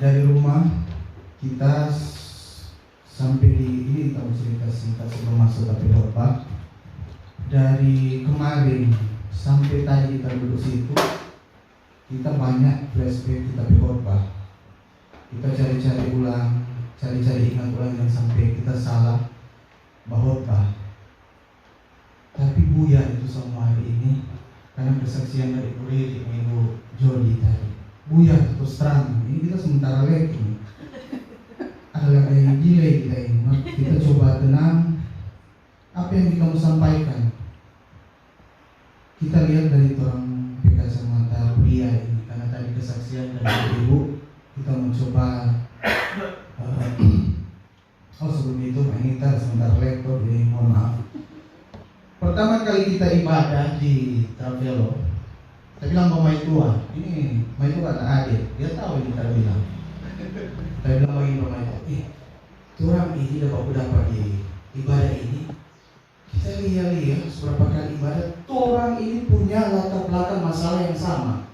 dari rumah kita sampai di ini, kita cerita singkat sebelum masuk tapi khotbah. Dari kemarin sampai tadi kita duduk situ, kita banyak flashback kita khotbah. Kita cari-cari ulang, cari-cari ingat ulang yang sampai kita salah khotbah. Tapi buyar itu semua hari ini karena kesaksian dari Uri minggu Jody tadi. Buyar terus terang, ini kita sementara lagi adalah kayak gila kita ini. Kita coba tenang. Apa yang kita mau sampaikan, kita lihat dari orang kacamata pria ini. Karena tadi kesaksian dari ibu, kita mencoba sebelum itu kita sebentar lektor, jadi mohon maaf. Pertama kali kita ibadah di Travelo, kita bilang sama Maitua, ini Maitua anak adik, dia tahu ini kita bilang. Kita bilang bagi Maitua, turang ini dapat di ibadah ini. Kita lihat seberapa kali ibadah, orang ini punya latar belakang masalah yang sama.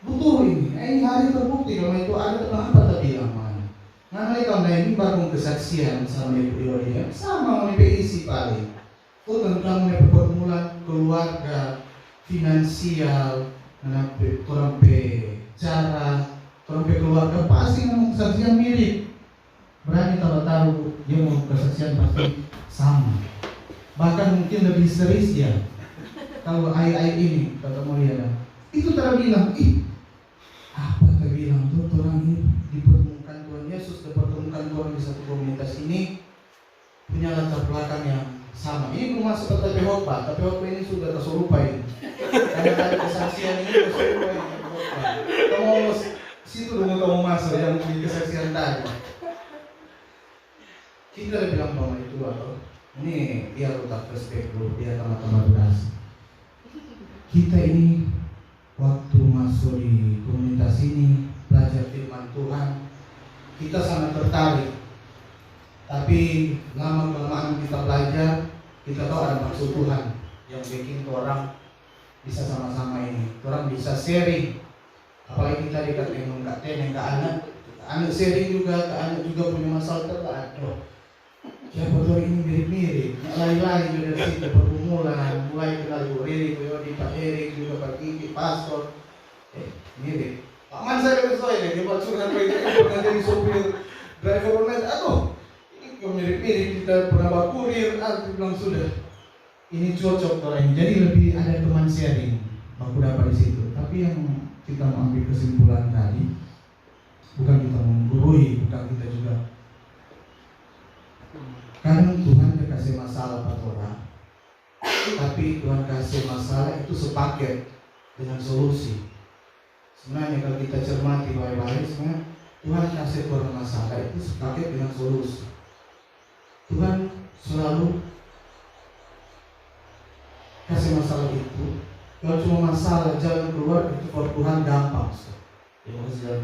Betul ini, ini hari terbukti kalau itu ada kenapa tadi bilang mana. Nah, kalau ini baru kesaksian sama ibu dia, sama dengan PIC paling. Oh, tentang pergumulan keluarga, finansial, orang cara, orang keluarga pasti ngomong kesaksian mirip. Berani tahu dia mau kesaksian pasti sama. Bahkan mungkin lebih serius dia. Kalau ai ini kata Mulia, itu terbilang, apa terbilang tuh orang ini dipertemukan Tuhan Yesus, dipertemukan Tuhan di satu komunitas ini punya latar belakang yang sama. Ini belum masuk ke tapi khotbah ini sudah kesurupan ini. Karena tadi kesaksian ini kesurupan ini khotbah. Kamu situ dulu kamu masuk yang di kesaksian tadi. Kita bilang bahwa itu ini biar utak respect dulu, biar teman-teman durasi. Kita ini waktu masuk di komunitas ini belajar firman Tuhan, kita sangat tertarik. Tapi lama kelamaan kita belajar, kita tahu ada maksud Tuhan yang bikin orang bisa sama-sama ini. Orang bisa sharing. Apalagi kita dekat dengan Kak Ten, ke anak sharing juga, ke anak juga punya masalah tertentu. Ya betul ini mirip-mirip. Lari-lari juga dari situ pergumulan, mulai kenal Bu Riri, Pak Erik, juga Pak Kiki, Pastor. Mirip. Pak Man saya kesuai dia buat curhat itu pernah jadi sopir driver online. Mirip-mirip kita pernah bawa kurir, bilang sudah ini cocok orang. Jadi lebih ada teman sharing, aku dapat di situ. Tapi yang kita mau ambil kesimpulan tadi, bukan kita menggurui, bukan kita juga. Kadang Tuhan kasih masalah pada orang, tapi Tuhan kasih masalah itu sepaket dengan solusi. Sebenarnya kalau kita cermati baik-baik, sebenarnya Tuhan kasih orang masalah itu sepaket dengan solusi. Tuhan selalu kasih masalah itu. Kalau cuma masalah jalan keluar itu for Tuhan gampang.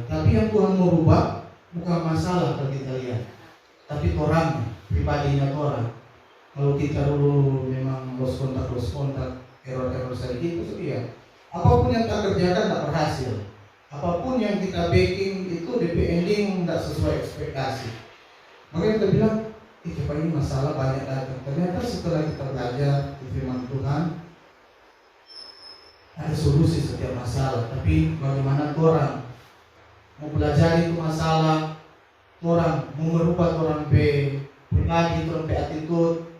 Tapi yang Tuhan mau rubah bukan masalah kalau kita lihat, tapi orangnya, pribadinya orang. Kalau kita dulu memang lost kontak, error sedikit itu ya. Apapun yang kita kerjakan tak berhasil. Apapun yang kita backing itu DP ending tidak sesuai ekspektasi. Makanya kita bilang, coba ini masalah banyak datang. Ternyata setelah kita belajar di firman Tuhan, ada solusi setiap masalah. Tapi bagaimana orang mau belajar itu masalah, orang mau merubah orang pribadi, orang attitude.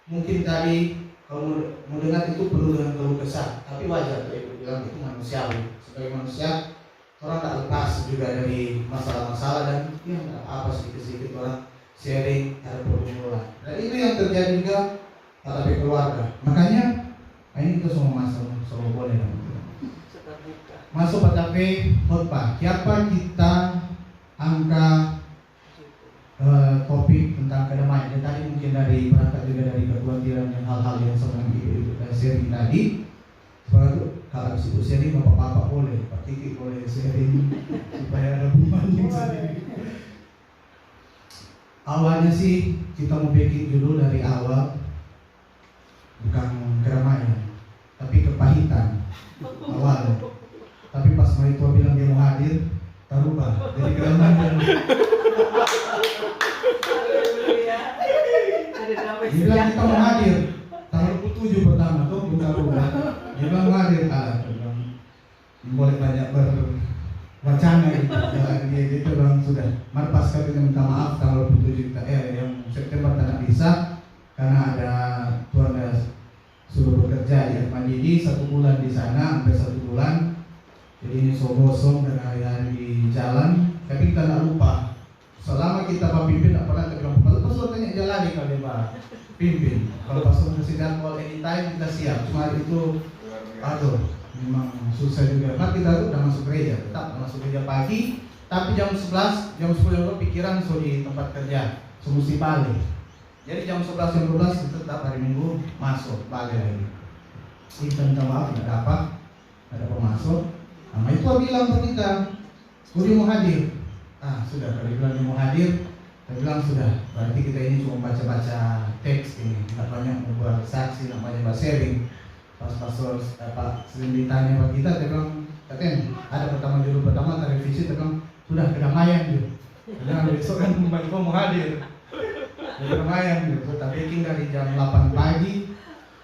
Mungkin tadi kalau mau dengar itu perlu dengan keluh kesah, tapi wajar kalau itu bilang itu manusiawi. Sebagai manusia, orang tak lepas juga dari masalah-masalah dan ya apa sedikit-sedikit orang sharing, ada pergumulan. Dan itu yang terjadi juga pada keluarga. Makanya ini kita semua masuk boleh masuk pada khotbah. Siapa kita angka topik tentang kedamaian. Dan tadi mungkin dari berangkat juga dari kekhawatiran dan hal-hal yang sedang sharing tadi. Sebab kalau ibu sharing bapak-bapak boleh, Pak Kiki boleh sharing supaya ada pembanding sendiri. Awalnya sih kita mau bikin dulu dari awal bukan keramaian, tapi kepahitan awal. Tapi pas Maritua bilang dia mau hadir, terubah jadi keramaian. kita mau hadir tanggal 27 pertama tuh buka-buka. Dia bilang mau hadir, boleh banyak berwacana gitu. Dia gitu bilang sudah. Pas kita minta maaf tanggal 27 kita yang September tidak bisa karena ada Tuhan suruh bekerja di Mandiri 1 bulan di sana sampai 1 bulan. Jadi ini gosong dan hari-hari di jalan. Tapi kita tidak lupa. Selama kita Pak Pimpin tidak pernah kita bilang, pastor tanya aja lagi kali Pak Pimpin. Kalau pastor kasih jadwal anytime kita siap. Cuma itu, memang susah juga. Pak kita tuh udah masuk gereja, tetap masuk gereja pagi. Tapi jam 11, jam 10 pikiran di tempat kerja, mesti balik. Jadi jam 11, jam 12 kita tetap hari Minggu masuk balik lagi. Kita minta maaf tidak dapat, ada pemasuk. Nah itu bilang ke kita, dia mau hadir. Sudah, kalau bilang dia mau hadir, saya bilang sudah. Berarti kita ini cuma baca-baca teks ini, tidak banyak membuat saksi, tidak banyak sharing. Pas pastor sering ditanya sama kita, saya bilang, ada judul pertama revisi, saya bilang sudah kedamaian gitu. Karena besok kan Mbak mau hadir, kedamaian gitu. Kita bikin dari jam 8 pagi,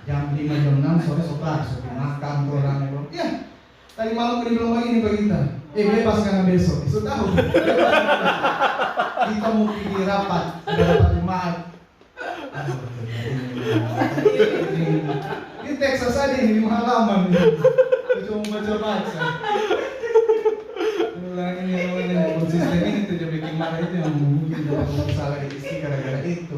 jam 5 jam 6 sore sokar, makan orang itu. Ya, tadi malam dia bilang begini Pak kita. Bebas karena besok, itu tahu. Kita mau pergi rapat, ada rapat jemaat. Ini Texas aja ini 5 halaman. Cuma baca-baca. Ulang ini konsisten ini tuh jadi bikin marah itu yang mungkin dapat masalah istri gara-gara itu.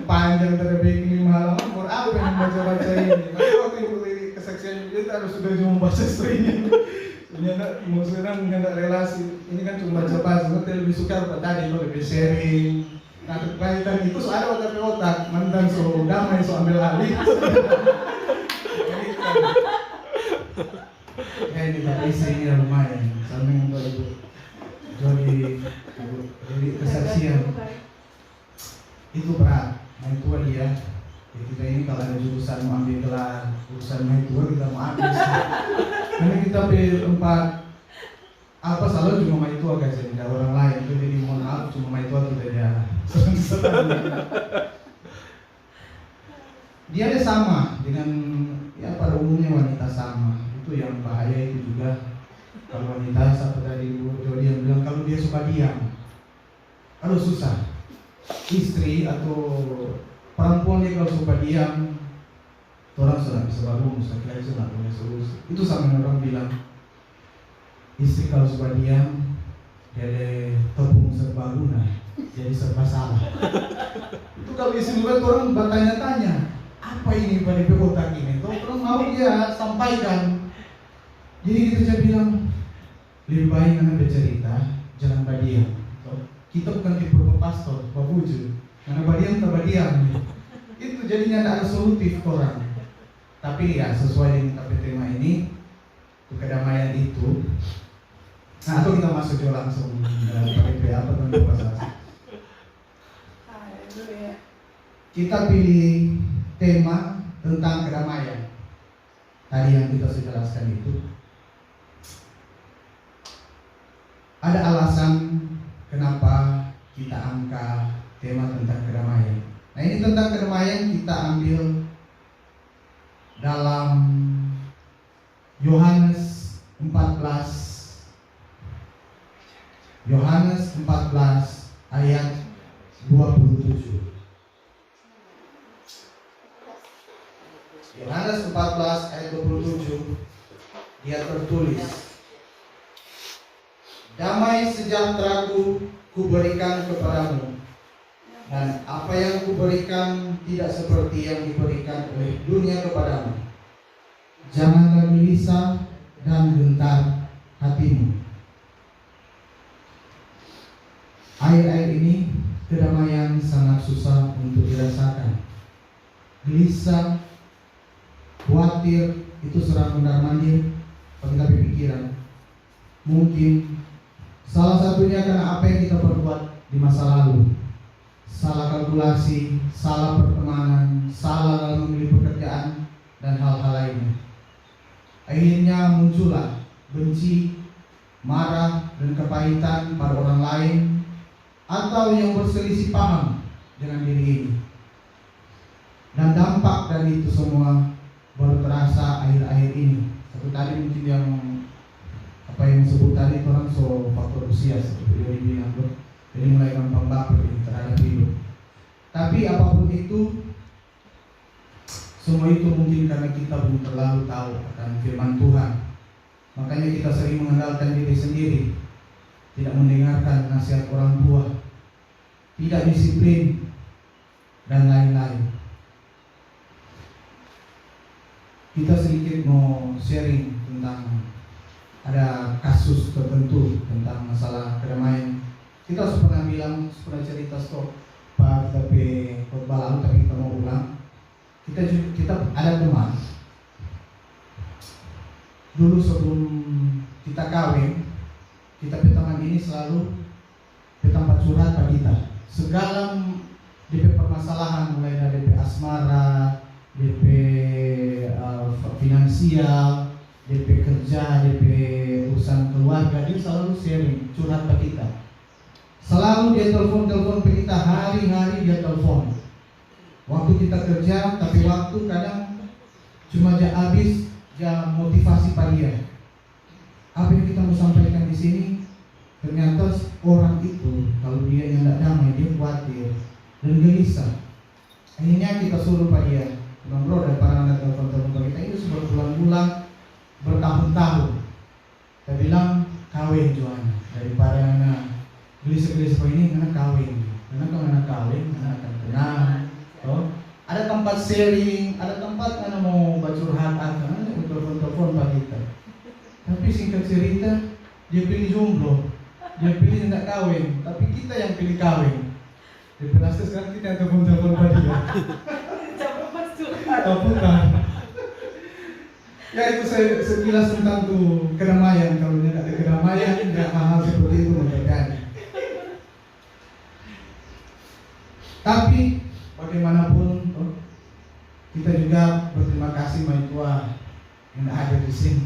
Panjang tadi bikin 5 halaman, for apa yang baca-baca ini? Maka waktu itu kesaksian itu harus sudah cuma baca istrinya. Maksudnya mengenai relasi ini kan cuma baca-baca, tapi lebih suka apa tadi lo lebih sharing. Nah kebaikan itu ada otak mantan so damai so ambil alih. Ini tadi istrinya lumayan, samping untuk itu jadi kesaksian itu berat. Nah itu dia. Kita ini kalau ada jurusan mau ambil gelar, jurusan main tua kita mau ambil. Karena kita tempat selalu cuma main tua guys, tidak orang lain. Itu jadi mohon maaf cuma main tua tidak ada senang-senang. Dia ada sama dengan pada umumnya wanita sama. Itu yang bahaya itu juga. Kalau wanita seperti tadi Bu Jody yang bilang kalau dia suka diam, susah. Istri atau perempuan dia kalau suka diam, orang sudah bisa bangun, laki-laki sudah punya solusi. Itu sama orang bilang, istri kalau suka diam, dia tepung serba guna, jadi serba salah. Itu kalau istri juga orang bertanya-tanya, apa ini pada otak ini? Orang mau dia sampaikan. Jadi kita bilang, lebih baik anda bercerita, jangan berdiam. Kita bukan tipe pastor, babuju. Karena badiam terbadiam itu jadinya tidak ada solutif orang. Tapi ya sesuai dengan tema ini kedamaian itu. Nah atau kita masuk langsung pakai apa tentang bahasa. Kita pilih tema tentang kedamaian. Tadi yang kita sudah jelaskan itu ada alasan kenapa kita angkat tema tentang kedamaian. Nah ini tentang kedamaian kita ambil dalam Yohanes 14 ayat 27. Yohanes 14 ayat 27 dia tertulis, damai sejahteraku kuberikan kepadamu, dan apa yang kuberikan tidak seperti yang diberikan oleh dunia kepadamu. Janganlah gelisah dan gentar hatimu. Air-air ini kedamaian sangat susah untuk dirasakan. Gelisah, khawatir itu serang mondar-mandir pada pikiran. Mungkin salah satunya karena apa yang kita perbuat di masa lalu. Salah kalkulasi, salah pertemanan, salah dalam memilih pekerjaan, dan hal-hal lainnya. Akhirnya muncullah benci, marah, dan kepahitan pada orang lain, atau yang berselisih paham dengan diri ini. dan itu semua baru terasa akhir-akhir ini. Satu tadi mungkin yang apa yang disebut tadi itu orang so faktor usia seperti dia bilang, jadi mulai gampang baper terhadap hidup. Tapi apapun itu, semua itu mungkin karena kita belum terlalu tahu akan firman Tuhan. Makanya kita sering mengandalkan diri sendiri, tidak mendengarkan nasihat orang tua, tidak disiplin, dan lain-lain. Kita sedikit mau sharing tentang ada kasus tertentu tentang masalah kedamaian. Kita pernah bilang, pernah cerita stop Pak kita pe khotbah lalu, tapi kita mau ulang. Kita ada teman dulu sebelum kita kawin, kita pe teman ini selalu pe tempat curhat Pak kita. Segala DP permasalahan mulai dari DP asmara, DP finansial, DP kerja, DP urusan keluarga, dia selalu sharing, curhat ke kita. Selalu dia telepon ke kita, hari-hari dia telepon. Waktu kita kerja, tapi waktu kadang cuma dia habis, dia motivasi pak dia. Apa yang kita mau sampaikan di sini, ternyata orang itu kalau dia yang tidak damai, dia khawatir dan gelisah. Akhirnya kita suruh pak dia, bro, daripada anda telepon kita itu sudah bulan-bulan, bertahun-tahun. Kita bilang kawin Joanna, daripada anak gelisah-gelisah ini, anak kawin. Karena kalau anak kawin, anak akan tenang. Ada tempat sharing, ada tempat anak mau curhat, anak telepon pak kita. Tapi singkat cerita, dia pilih jomblo, dia pilih tidak kawin, tapi kita yang pilih kawin. Di pelas sekarang kita yang telepon pak dia. Bukan. Ya itu saya sekilas tentang tuh kedamaian. Kalau tidak ada kedamaian, tidak hal-hal seperti itu terjadi. Tapi bagaimanapun, kita juga berterima kasih sama Tuhan yang hadir di sini.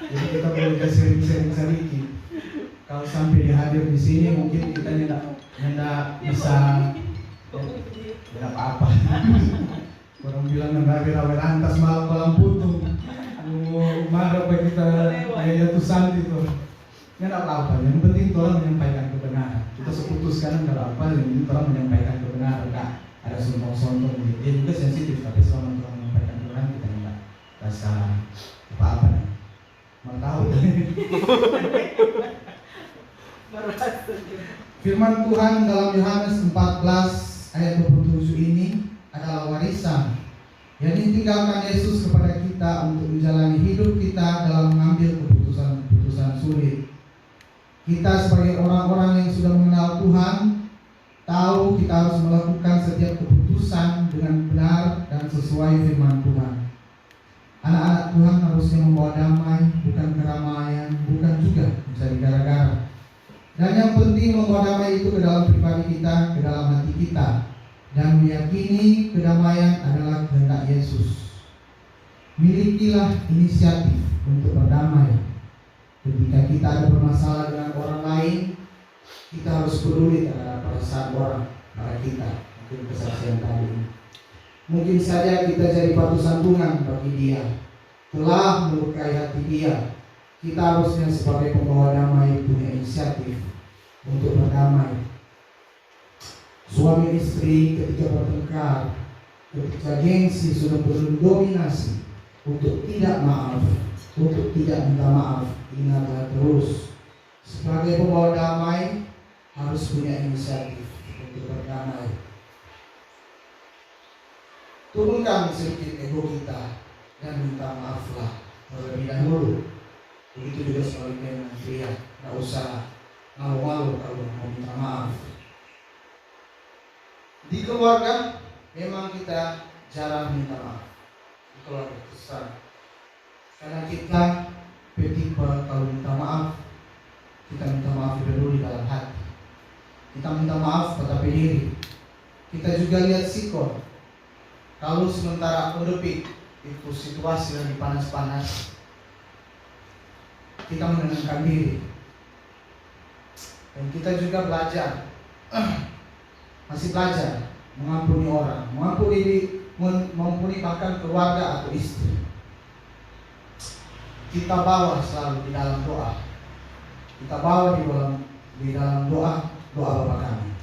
Jadi kita boleh sharing sedikit. Kalau sampai dia hadir di sini, mungkin kita tidak bisa, tidak apa-apa. Orang bilang rawe lantas malam putung, marah apa kita kayak tusan itu. Ya tidak apa-apa. Yang penting orang menyampaikan kebenaran. Kita seputuskan kalau apa, yang penting orang menyampaikan kebenaran. Tidak ada sombong-sombong. Dia juga sensitif, tapi selama orang menyampaikan kebenaran kita tidak rasa apa-apa. Mau tahu? Firman Tuhan dalam Yohanes 14 ayat 27 ini adalah warisan yang ditinggalkan Yesus kepada kita untuk menjalani hidup kita dalam mengambil keputusan sulit. Kita sebagai orang-orang yang sudah mengenal Tuhan, tahu kita harus melakukan setiap keputusan dengan benar dan sesuai firman Tuhan. Anak-anak Tuhan harusnya membawa damai, bukan keramaian, bukan juga mencari gara-gara. Dan yang penting membawa damai itu ke dalam pribadi kita, ke dalam hati kita, dan meyakini kedamaian adalah kehendak Yesus. Milikilah inisiatif untuk berdamai. Ketika kita ada bermasalah dengan orang lain, kita harus peduli terhadap perasaan orang pada kita. Mungkin kesaksian tadi, mungkin saja kita jadi batu sandungan bagi dia, telah melukai hati dia. Kita harusnya sebagai pembawa damai punya inisiatif untuk berdamai. Suami istri ketika bertengkar, ketika gengsi sudah berdominasi, untuk tidak maaf, untuk tidak minta maaf, ingatlah terus sebagai pembawa damai harus punya inisiatif untuk berdamai. Turunkan sedikit ego kita dan minta maaflah terlebih dahulu. Begitu juga sebaliknya dengan pria, tidak usah malu-malu kalau mau minta maaf. Di keluarga memang kita jarang minta maaf. Di keluarga besar, karena kita tipe kalau minta maaf, kita minta maaf dulu di dalam hati. Kita minta maaf tetapi diri. Kita juga lihat sikon. Kalau sementara mendepi itu situasi lagi panas-panas, kita menenangkan diri. Dan kita juga belajar, masih belajar mengampuni orang, mengampuni bahkan keluarga atau istri. Kita bawa selalu di dalam doa. Kita bawa di dalam doa Bapa kami.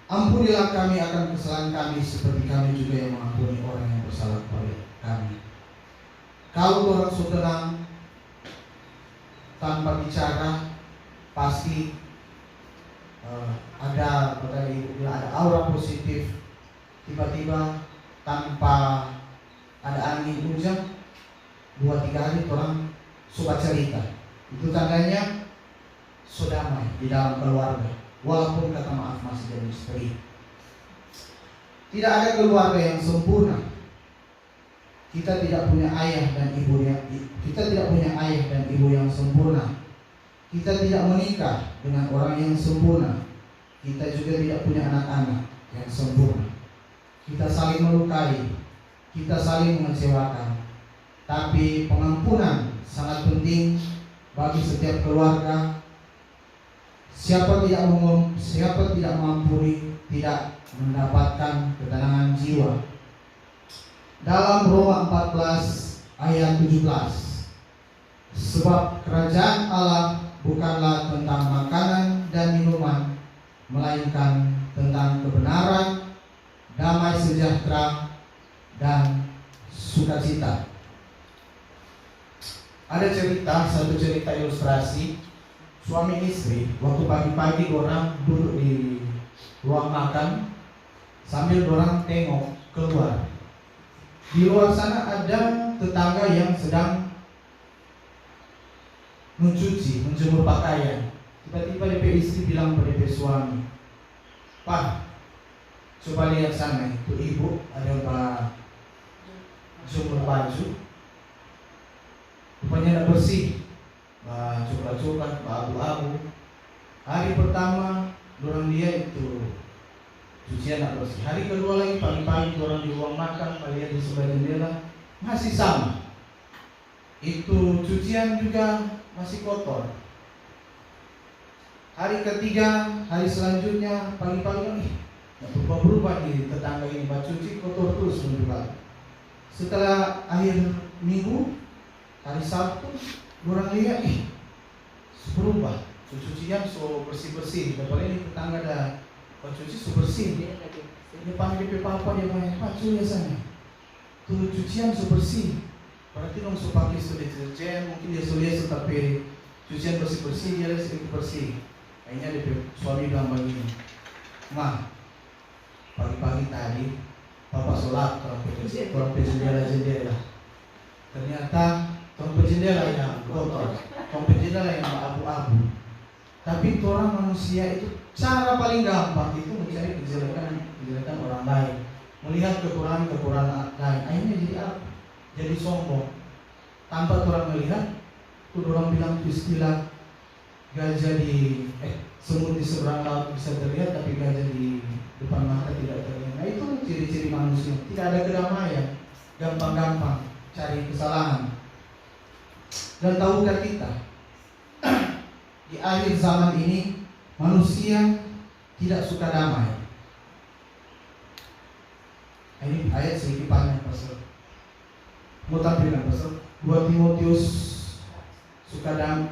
Ampunilah kami akan kesalahan kami seperti kami juga yang mengampuni orang yang bersalah kepada kami. Kalau orang tenang tanpa bicara, pasti ada bila ada aura positif, tiba-tiba tanpa ada angin hujan 2-3 hari orang suka cerita. Itu tandanya sudah damai di dalam keluarga, walaupun kata maaf masih jadi misteri. Tidak ada keluarga yang sempurna. Kita tidak punya ayah dan ibu yang sempurna. Kita tidak menikah dengan orang yang sempurna. Kita juga tidak punya anak-anak yang sempurna. Kita saling melukai, kita saling mengecewakan. Tapi pengampunan sangat penting bagi setiap keluarga. Siapa tidak mengampuni tidak mendapatkan ketenangan jiwa. Dalam Roma 14 ayat 17, sebab kerajaan Allah bukanlah tentang makanan dan minuman, melainkan tentang kebenaran, damai sejahtera, dan sukacita. Ada satu cerita ilustrasi suami istri waktu pagi-pagi orang duduk di ruang makan sambil orang tengok keluar. Di luar sana ada tetangga yang sedang menjemur pakaian. Tiba-tiba DP istri bilang pada DP suami, "Pak, coba lihat sana, itu ibu ada jemur baju. Rupanya tidak bersih, coba-coba abu-abu. Hari pertama dorang dia itu cucian tidak bersih. Hari kedua lagi pagi-pagi dorang di ruang makan, lihat di sebelah jendela masih sama. Itu cucian juga masih kotor. Hari ketiga, hari selanjutnya pagi-pagi berubah-berubah di tetangga ini, cuci kotor terus menurut. Setelah akhir minggu, hari Sabtu, orang lihat berubah, cucian so bersih-bersih. Dapat ini tetangga ada cuci so bersih. Dia panggil DP papa, dia bilang, "Pak, cuci sana, tuh cucian so bersih." Berarti dong so pakai so deterjen, mungkin dia so lihat tapi cucian bersih-bersih, dia lihat sedikit bersih. Akhirnya DP suami bilang begini, "Ma, pagi-pagi tadi papa sholat orang jendela. Ternyata orang jendela yang kotor, orang jendela yang abu-abu. Tapi orang manusia itu cara paling gampang itu mencari kejelekan orang lain, melihat kekurangan lain. Akhirnya jadi apa? Jadi sombong. Tanpa orang melihat, tuh orang bilang istilah gajah semut di seberang laut bisa terlihat, tapi gajah di depan mata tidak terlihat. Nah, itu ciri-ciri manusia. Tidak ada kedamaian, gampang-gampang cari kesalahan. Dan tahukah kita di akhir zaman ini manusia tidak suka damai. Ini ayat sedikit panjang pasal. Mau tampilkan pasal 2 Timotius suka damai.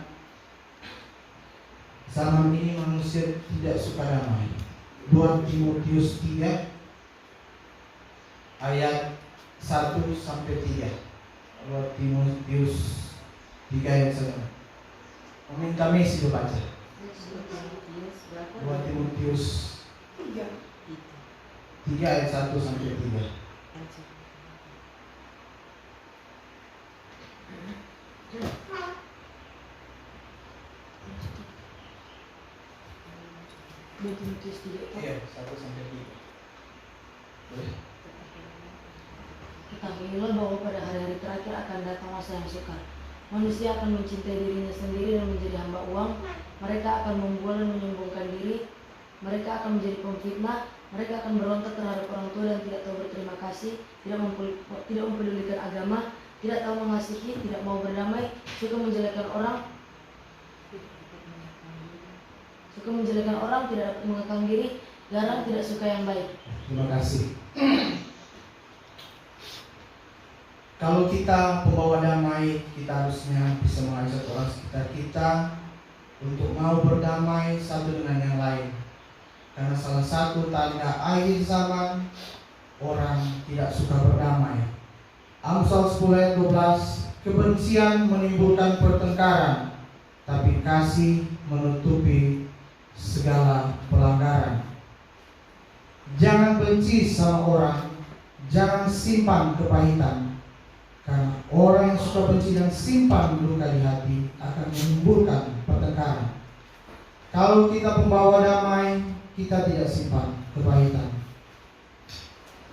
Zaman ini manusia tidak suka damai. 2 Timotius 3 ayat 1-3. 2 Timotius 3 ayat 1. Meminta Messi itu baca 2 Timotius 3 ayat 1-3. Iya, 1-3. Boleh? Ketahuilah bahwa pada hari-hari terakhir akan datang masa yang sukar. Manusia akan mencintai dirinya sendiri dan menjadi hamba uang. Mereka akan membual dan menyombongkan diri. Mereka akan menjadi pemfitnah. Mereka akan berontak terhadap orang tua dan tidak tahu berterima kasih, tidak mempedulikan agama, tidak tahu mengasihi, tidak mau berdamai, suka menjelekkan orang, tidak dapat mengekang diri, Garang tidak suka yang baik. Terima kasih. Kalau kita pembawa damai, kita harusnya bisa mengajak orang sekitar kita untuk mau berdamai satu dengan yang lain. Karena salah satu tanda akhir zaman, orang tidak suka berdamai. Amsal 10 ayat 12, kebencian menimbulkan pertengkaran, tapi kasih menutupi segala pelanggaran. Jangan benci sama orang, jangan simpan kepahitan. Karena orang yang suka benci dan simpan luka di hati akan menimbulkan pertengkaran. Kalau kita pembawa damai, kita tidak simpan kepahitan.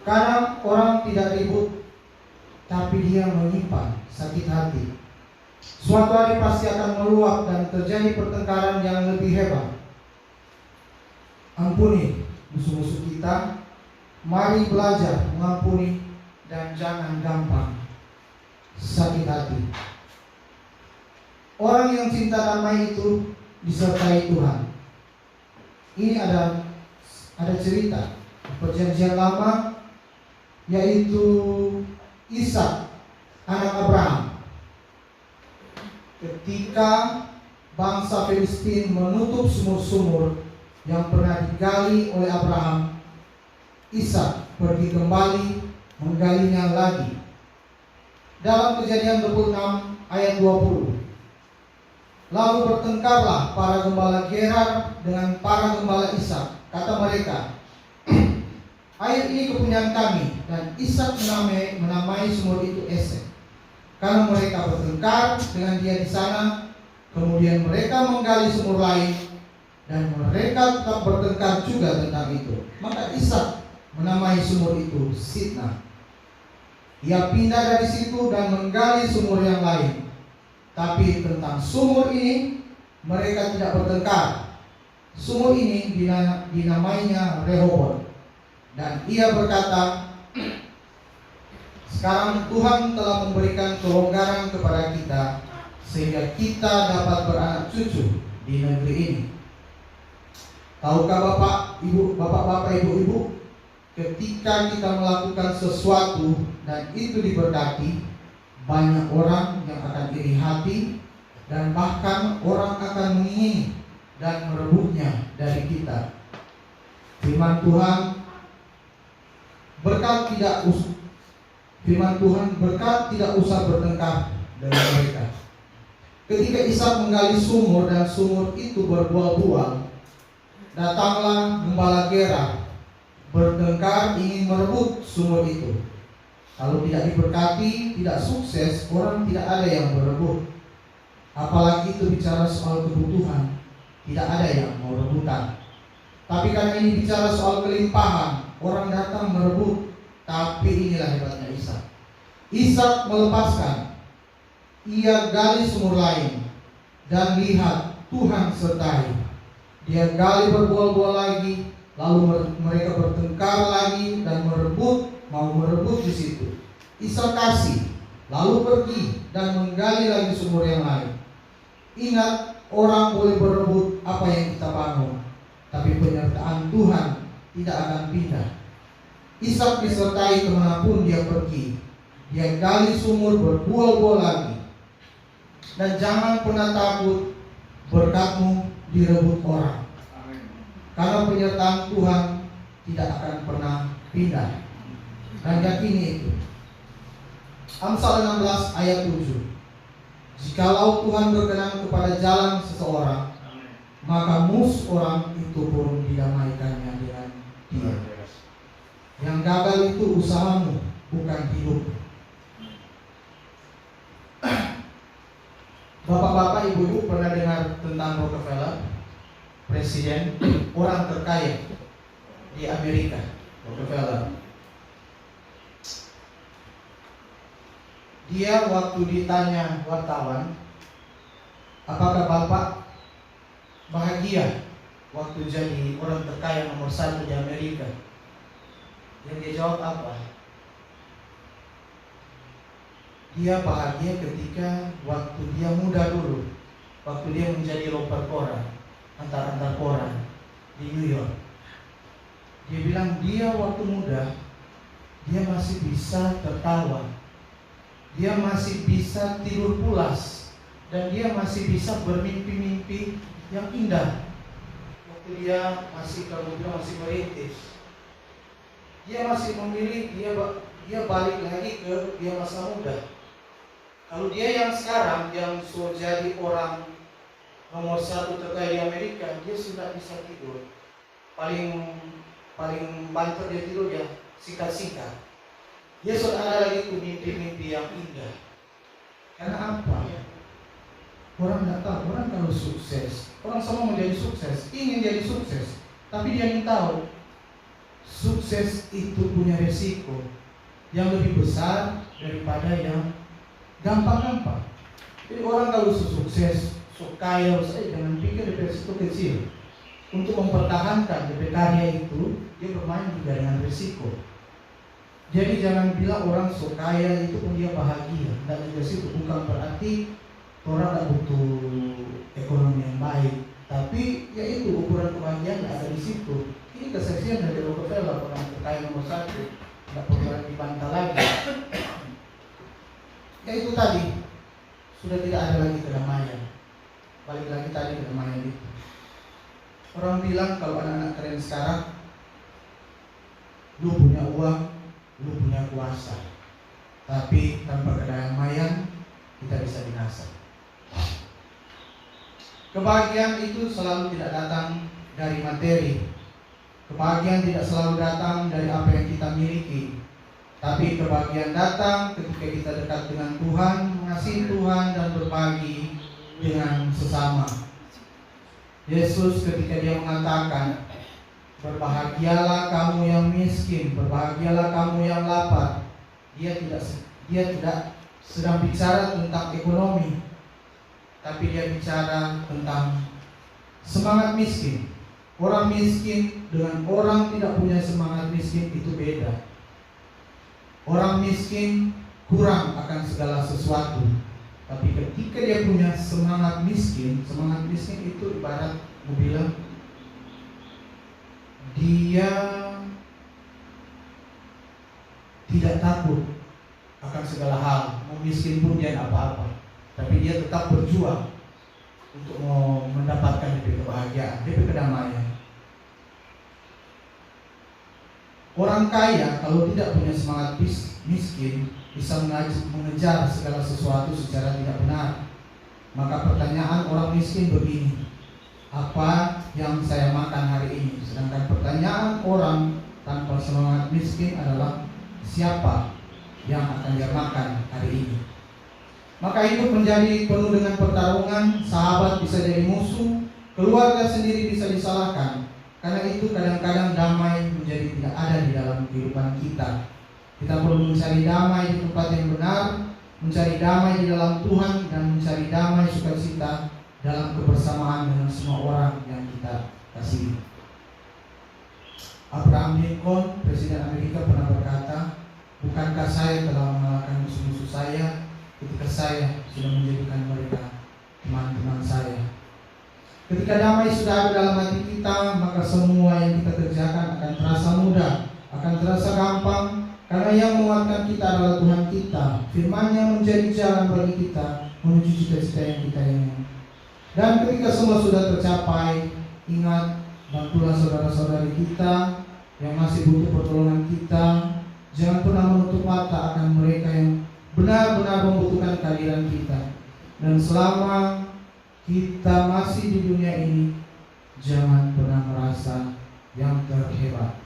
Kadang orang tidak ribut, tapi dia menyimpan sakit hati. Suatu hari pasti akan meluap dan terjadi pertengkaran yang lebih hebat. Ampuni musuh-musuh kita. Mari belajar mengampuni dan jangan gampang sakit hati. Orang yang cinta damai itu disertai Tuhan. Ini ada cerita Perjanjian Lama, yaitu Ishak, anak Abraham. Ketika bangsa Filistin menutup sumur-sumur yang pernah digali oleh Abraham, Ishak pergi kembali menggalinya lagi. Dalam Kejadian 26 ayat 20, lalu bertengkarlah para gembala Gerar dengan para gembala Ishak. Kata mereka, air ini kepunyaan kami. Dan Ishak menamai sumur itu Esek, karena mereka bertengkar dengan dia di sana. Kemudian mereka menggali sumur lain, dan mereka tetap bertengkar juga tentang itu. Maka Ishak menamai sumur itu Sitnah. Ia pindah dari situ dan menggali sumur yang lain. Tapi tentang sumur ini mereka tidak bertengkar. Sumur ini dinamainya Rehobot. Dan ia berkata, sekarang Tuhan telah memberikan kelonggaran kepada kita, sehingga kita dapat beranak cucu di negeri ini. Tahukah bapak-bapak, ibu-ibu, ketika kita melakukan sesuatu dan itu diberkati, banyak orang yang akan iri hati, dan bahkan orang akan mengingini dan merebutnya dari kita. Firman Tuhan, berkat tidak usah bertengkar dengan mereka. Ketika Ishak menggali sumur dan sumur itu berbual-bual, datanglah gembala Gerar bertengkar ingin merebut sumur itu. Kalau tidak diberkati, tidak sukses, orang tidak ada yang berebut. Apalagi itu bicara soal kebutuhan, tidak ada yang mau rebutan. Tapi karena ini bicara soal kelimpahan, orang datang merebut. Tapi inilah hebatnya Ishak. Ishak melepaskan. Ia gali sumur lain, dan lihat Tuhan sertai. Dia gali berbual-bual lagi, lalu mereka bertengkar lagi dan mau merebut di situ. Ishak kasih, lalu pergi dan menggali lagi sumur yang lain. Ingat, orang boleh berebut apa yang kita bangun, tapi penyertaan Tuhan tidak akan pindah. Ishak disertai kemanapun dia pergi. Dia gali sumur berbual-bual lagi. Dan jangan pernah takut berkatmu direbut orang. Karena penyertaan Tuhan tidak akan pernah pindah. Dan yakini itu. Amsal 16 ayat 7. Jikalau Tuhan berkenan kepada jalan seseorang, maka musuh orang itu pun didamaikannya dengan dia. Yang gagal itu usahamu, bukan hidup. Bapak-bapak, ibu-ibu pernah dengar tentang Rockefeller, presiden orang terkaya di Amerika, Rockefeller. Dia waktu ditanya wartawan, apakah Bapak bahagia waktu jadi orang terkaya nomor 1 di Amerika? Yang dia jawab apa? Dia bahagia ketika waktu dia muda dulu, waktu dia menjadi loper koran, antar koran di New York. Dia bilang dia waktu muda, dia masih bisa tertawa, dia masih bisa tidur pulas, dan dia masih bisa bermimpi-mimpi yang indah. Waktu dia masih, kalau bilang masih merintis, dia masih memilih, dia balik lagi ke dia masa muda. Kalau dia yang sekarang, yang sudah jadi orang nomor 1 terkaya di Amerika, dia sudah bisa tidur. Paling banter dia tidur, dia sikat-sikat. Dia sudah ada lagi tuh mimpi-mimpi yang indah. Karena apa? Orang tidak tahu. Orang kalau sukses, orang semua mau jadi sukses, ingin jadi sukses, tapi dia ingin tahu sukses itu punya resiko yang lebih besar daripada yang gampang-gampang. Jadi orang kalau sukses, kaya, jangan pikir resiko kecil. Untuk mempertahankan DP karya itu, dia bermain juga dengan risiko. Jadi jangan bilang orang kaya itu pun dia bahagia. Tidak juga situ, bukan berarti orang tidak butuh ekonomi yang baik. Tapi ya itu ukuran kebahagiaan ada di situ. Ini kesaksian dari Rockefeller, orang terkaya nomor 1. Tidak perlu dibantah lagi. Ya itu tadi, sudah tidak ada lagi kedamaian. Balik lagi tadi kedamaian itu. Orang bilang kalau anak-anak keren sekarang, lu punya uang, lu punya kuasa, tapi tanpa kedamaian kita bisa binasa. Kebahagiaan itu selalu tidak datang dari materi. Kebahagiaan tidak selalu datang dari apa yang kita miliki. Tapi kebahagiaan datang ketika kita dekat dengan Tuhan, mengasihi Tuhan dan berbagi dengan sesama. Yesus ketika dia mengatakan, berbahagialah kamu yang miskin, berbahagialah kamu yang lapar. Dia tidak sedang bicara tentang ekonomi, tapi dia bicara tentang semangat miskin. Orang miskin dengan orang tidak punya semangat miskin itu beda. Orang miskin kurang akan segala sesuatu, tapi ketika dia punya semangat miskin itu ibarat mau bilang dia tidak takut akan segala hal. Mau miskin pun dia apa-apa, tapi dia tetap berjuang untuk mendapatkan kebahagiaan, kedamaian. Orang kaya kalau tidak punya semangat miskin bisa mengejar segala sesuatu secara tidak benar. Maka pertanyaan orang miskin begini, apa yang saya makan hari ini? Sedangkan pertanyaan orang tanpa semangat miskin adalah siapa yang akan dia makan hari ini? Maka hidup menjadi penuh dengan pertarungan, sahabat bisa jadi musuh, keluarga sendiri bisa disalahkan. Karena itu kadang-kadang damai menjadi tidak ada di dalam kehidupan kita. Kita perlu mencari damai di tempat yang benar, mencari damai di dalam Tuhan, dan mencari damai sukacita dalam kebersamaan dengan semua orang yang kita kasihi. Abraham Lincoln, Presiden Amerika, pernah berkata, bukankah saya telah mengalahkan musuh-musuh saya ketika saya sudah menjadikan mereka teman-teman saya. Ketika damai sudah ada dalam hati kita, maka semua yang kita kerjakan akan terasa mudah, akan terasa gampang, karena yang menguatkan kita adalah Tuhan kita. Firman-Nya menjadi jalan bagi kita menuju cita-cita yang kita ingin. Dan ketika semua sudah tercapai, ingat, bantulah saudara-saudari kita yang masih butuh pertolongan kita. Jangan pernah menutup mata akan mereka yang benar-benar membutuhkan kehadiran kita. Dan selama kita masih di dunia ini, jangan pernah merasa yang terhebat.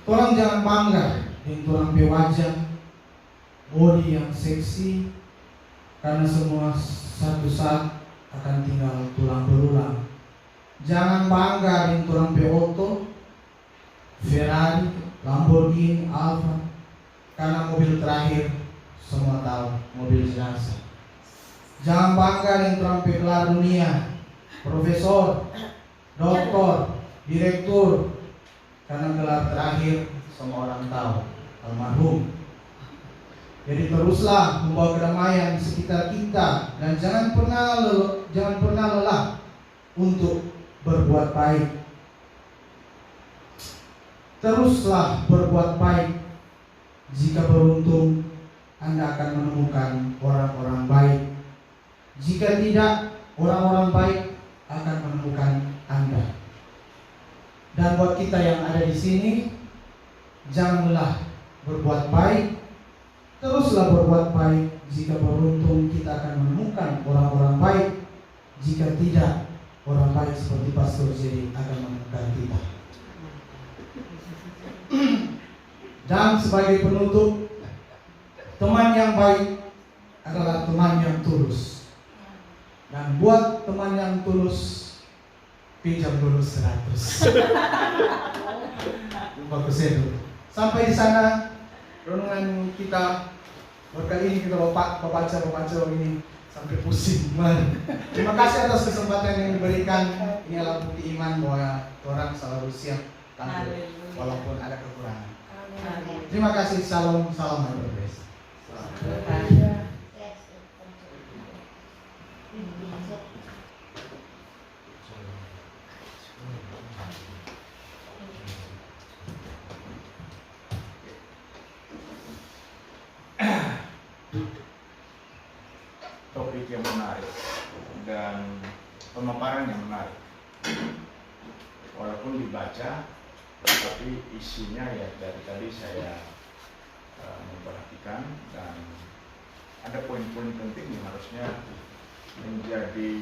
Orang jangan bangga dengan orang bewajah, body yang seksi, karena semua satu saat akan tinggal tulang belulang. Jangan bangga dengan orang beoto, Ferrari, Lamborghini, Alfa, karena mobil terakhir semua tahu, mobil jenazah. Jangan bangga dengan orang gelar dunia, profesor, doktor, direktur, karena gelar terakhir semua orang tahu, almarhum. Jadi teruslah membawa kedamaian di sekitar kita, dan jangan pernah lelah untuk berbuat baik. Teruslah berbuat baik, jika beruntung Anda akan menemukan orang-orang baik. Jika tidak, orang-orang baik akan menemukan Anda. Dan buat kita yang ada di sini, janganlah berbuat baik, teruslah berbuat baik. Jika beruntung kita akan menemukan orang-orang baik. Jika tidak, orang baik seperti Pastor Jerry akan menemukan kita. Dan sebagai penutup, teman yang baik adalah teman yang tulus. Dan buat teman yang tulus, pinjam dulu 100. Bagus itu. Sampai di sana renungan kita. Berkali ini kita baca ini sampai pusing. Terima kasih atas kesempatan yang diberikan. Ini adalah bukti iman bahwa orang selalu siap tampil walaupun ada kekurangan. Terima kasih. Salam berbahagia. Topik yang menarik dan pemaparan yang menarik. Walaupun dibaca, tapi isinya ya dari tadi saya memperhatikan, dan ada poin-poin penting yang harusnya menjadi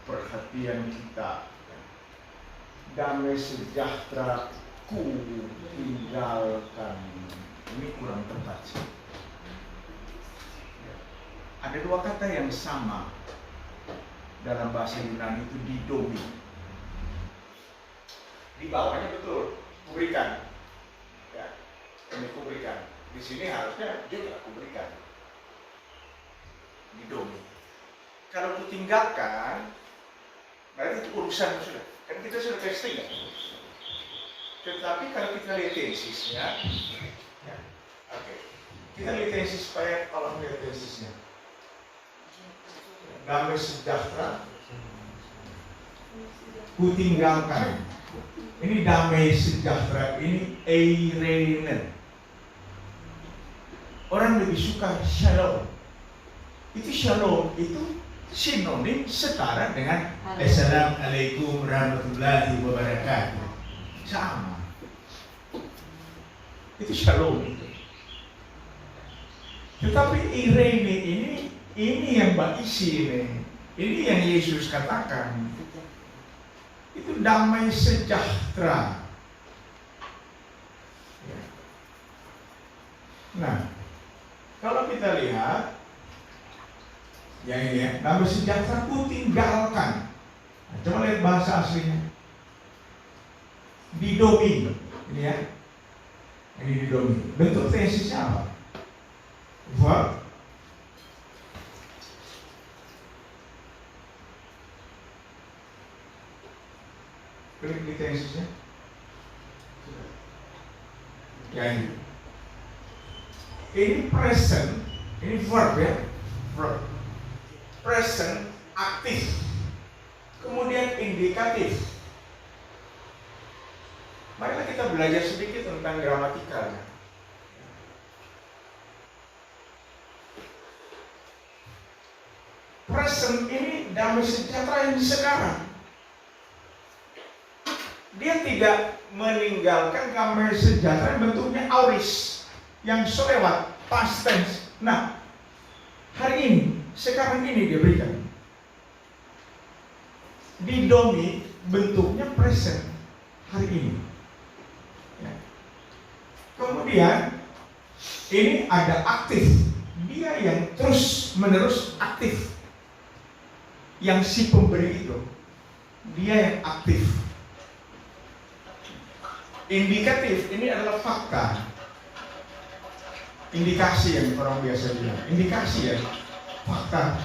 perhatian kita. Damai sejahtera ku tinggalkan, ini kurang tepat sih. Ada dua kata yang sama dalam bahasa Yunani, itu didomi. Di bawahnya betul, kuberikan. Ya, ini kuberikan. Di sini harusnya juga kuberikan. Didomi. Kalau kutinggalkan, berarti itu urusan sudah. Kan kita sudah testing ya. Tetapi kalau kita lihat tesisnya, ya, oke. Kita lihat tesis supaya kalau lihat tesisnya. Damai sejahtera ku tinggalkan. Ini damai sejahtera, ini eirene. Orang lebih suka shalom. Itu shalom itu sinonim setara dengan Assalamualaikum warahmatullahi wabarakatuh. Sama. Itu shalom itu. Tetapi eirene ini yang Mbak isi ini yang Yesus katakan. Itu damai sejahtera. Nah, kalau kita lihat yang ini ya, damai sejahtera ku tinggalkan. Nah, coba lihat bahasa aslinya. Didomi, ini ya. Ini didomi. Bentuk tesisnya apa? Verb. Klik di tesisnya. Ya ini. Ini present, ini verb ya. Verb. Present, aktif. Kemudian indikatif. Marilah kita belajar sedikit tentang gramatikal. Present ini damai sejahtera yang sekarang. Dia tidak meninggalkan damai sejahtera bentuknya auris yang selewat, past tense. Nah, hari ini, sekarang ini dia berikan. Didomi bentuknya present, hari ini. Ya. Kemudian ini ada aktif, dia yang terus menerus aktif. Yang si pemberi itu, dia yang aktif. Indikatif, ini adalah fakta. Indikasi yang orang biasa bilang. Indikasi ya, fakta.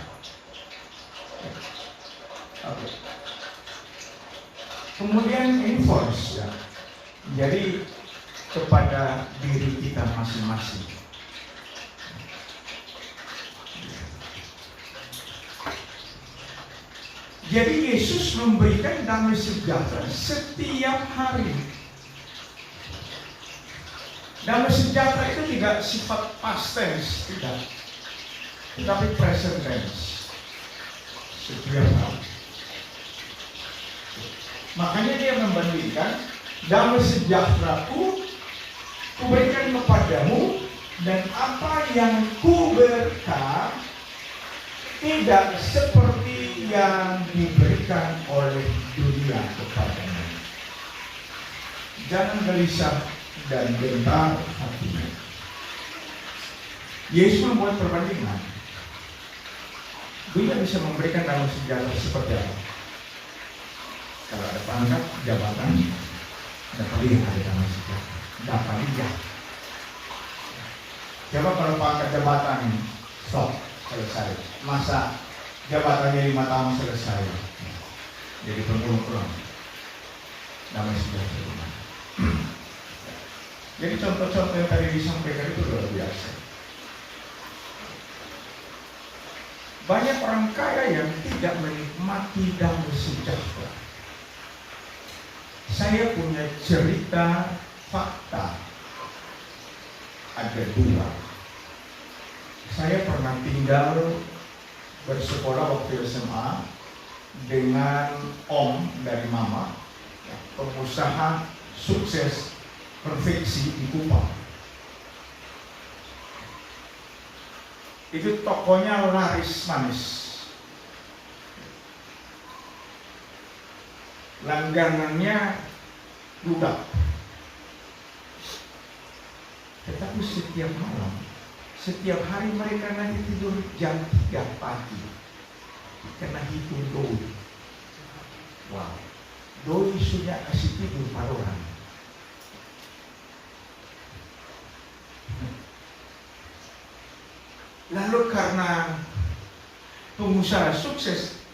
Oke. Kemudian inforce ya. Jadi kepada diri kita masing-masing. Jadi Yesus memberikan damai sejahtera setiap hari. Damai sejahtera itu tidak sifat past tense, tidak, tetapi present tense. Setiap hari. Makanya dia membandingkan damai sejahteraku kuberikan kepadamu, dan apa yang kuberikan tidak seperti yang diberikan oleh dunia kepadamu. Jangan gelisah dan gentar hatimu. Yesus membuat perbandingan. Dunia bisa memberikan damai sejahtera seperti apa? Kalau ada pangkat, jabatan, ada paling ada damai sejahtera. Dapat dia. Coba kalau pangkat jabatan stop, selesai. Masa jabatannya 5 tahun selesai. Jadi pemulung damai sejahtera. Jadi contoh-contoh yang tadi disampaikan itu luar biasa. Banyak orang kaya yang tidak menikmati damai sejahtera. Saya punya cerita fakta. Ada 2. Saya pernah tinggal bersekolah waktu SMA dengan om dari mama, pengusaha sukses konveksi di Kupang. Itu tokonya laris manis. Langganannya ludak. Tetapi setiap malam, setiap hari mereka nanti tidur jam 3 pagi. Karena hitung doi. Wow. Doi sudah kasih tidur pada orang. Lalu karena pengusaha sukses,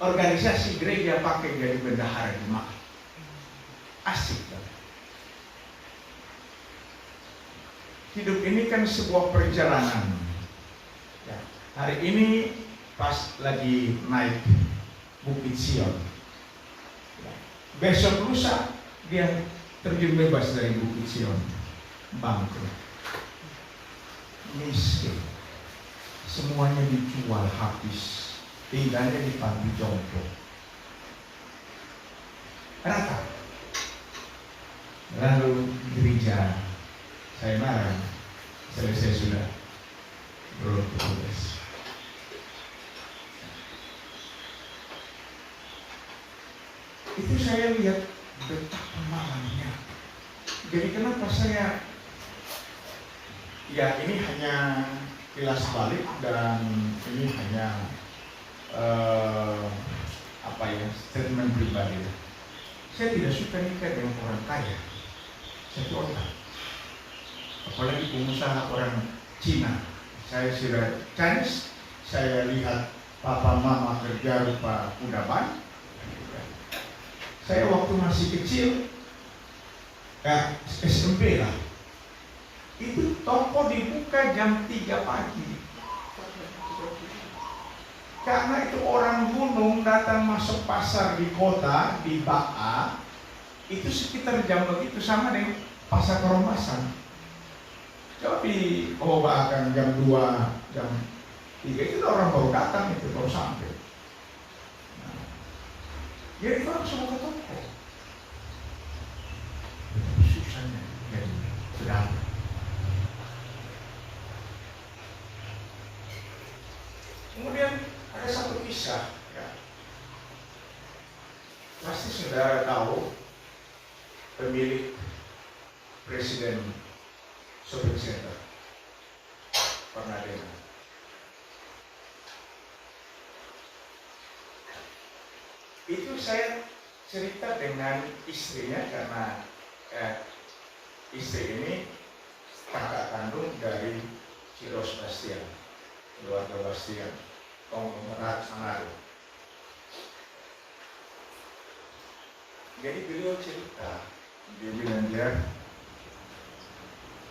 organisasi gereja pakai jadi bendahara jemaat. Asik kan? Hidup ini kan sebuah perjalanan. Ya, hari ini pas lagi naik Bukit Sion. Ya, besok lusa dia terjun bebas dari Bukit Sion. Bangkrut. Miskin. Semuanya dijual habis. Tinggalnya di panti jompo. Rata. Lalu gereja, saya marah. Selesai sudah. Belum tugas. Itu saya lihat betapa malamnya. Jadi kenapa saya, ya ini hanya kilas balik dan ini hanya statement pribadi. Saya tidak suka nikah dengan orang kaya. Saya tolak. Apalagi pengusaha orang Cina. Saya sudah Chinese. Saya lihat papa mama kerja rupa kudapan. Saya waktu masih kecil, SMP lah. Itu toko dibuka jam 3 pagi. Karena itu orang gunung datang masuk pasar di kota, di Ba'a, itu sekitar jam begitu sama dengan pasar Koromasan. Coba di Ba'a kan jam 2, jam 3 itu orang baru datang, itu baru sampai. Nah, jadi orang semua ke toko. Susahnya, jadi berapa? Kemudian ada satu kisah, ya. Pasti saudara tahu pemilik Presiden Shopping Center. Pernah dengar? Itu saya cerita dengan istrinya karena istri ini kakak kandung dari Ciros Bastian, keluarga Bastian, konglomerat Sangaru. Jadi beliau cerita, dia bilang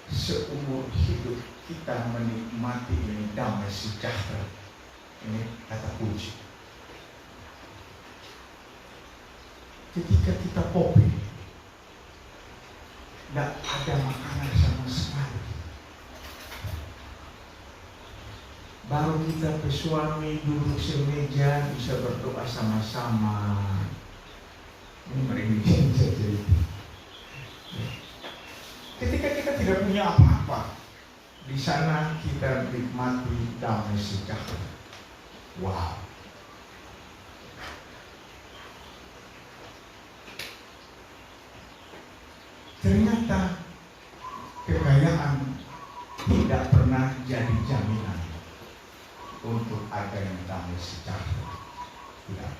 seumur hidup kita menikmati ini damai sejahtera. Ini kata kunci. Ketika kita kopi, tidak ada makanan sama baru kita ke suami duduk semeja bisa berdoa sama-sama. Ini merinding jadi. Ketika kita tidak punya apa-apa, di sana kita nikmati damai sejahtera. Wow. Ternyata kekayaan tidak pernah jadi jaminan untuk adanya damai sejahtera. Tidak.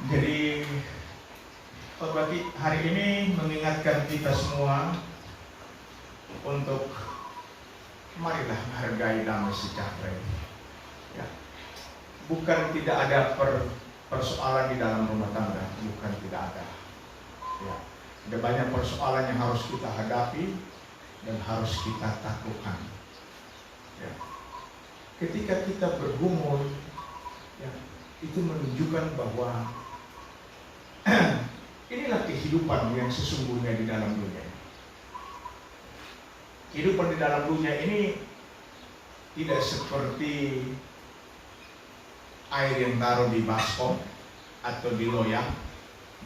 Jadi bagi hari ini mengingatkan kita semua untuk marilah menghargai damai sejahtera ini. Ya. Bukan tidak ada persoalan di dalam rumah tangga, bukan tidak ada. Ya. Ada banyak persoalan yang harus kita hadapi dan harus kita taklukkan. Ya. Ketika kita bergumul, ya, itu menunjukkan bahwa inilah kehidupan yang sesungguhnya di dalam dunia. Kehidupan di dalam dunia ini tidak seperti air yang taruh di baskom atau di loyang,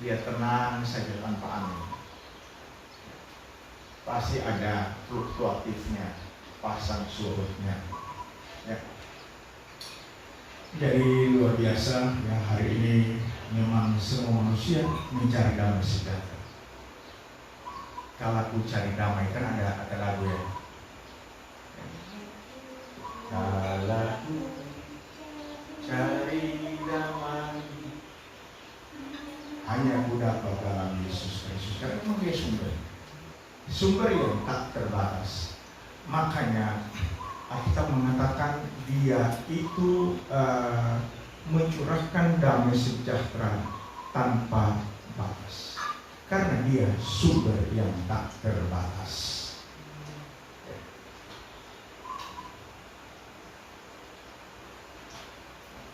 dia tenang saja tanpa angin. Pasti ada fluktuatifnya, pasang surutnya. Ya. Jadi luar biasa ya, hari ini memang semua manusia mencari damai sejahtera. Kalau aku cari damai, kan ada lagu ya. Kalau aku cari damai, hanya aku dapat dalam Yesus Kristus. Karena memang dia sumber yang tak terbatas. Makanya kita mengatakan dia itu mencurahkan damai sejahtera tanpa batas, karena dia sumber yang tak terbatas.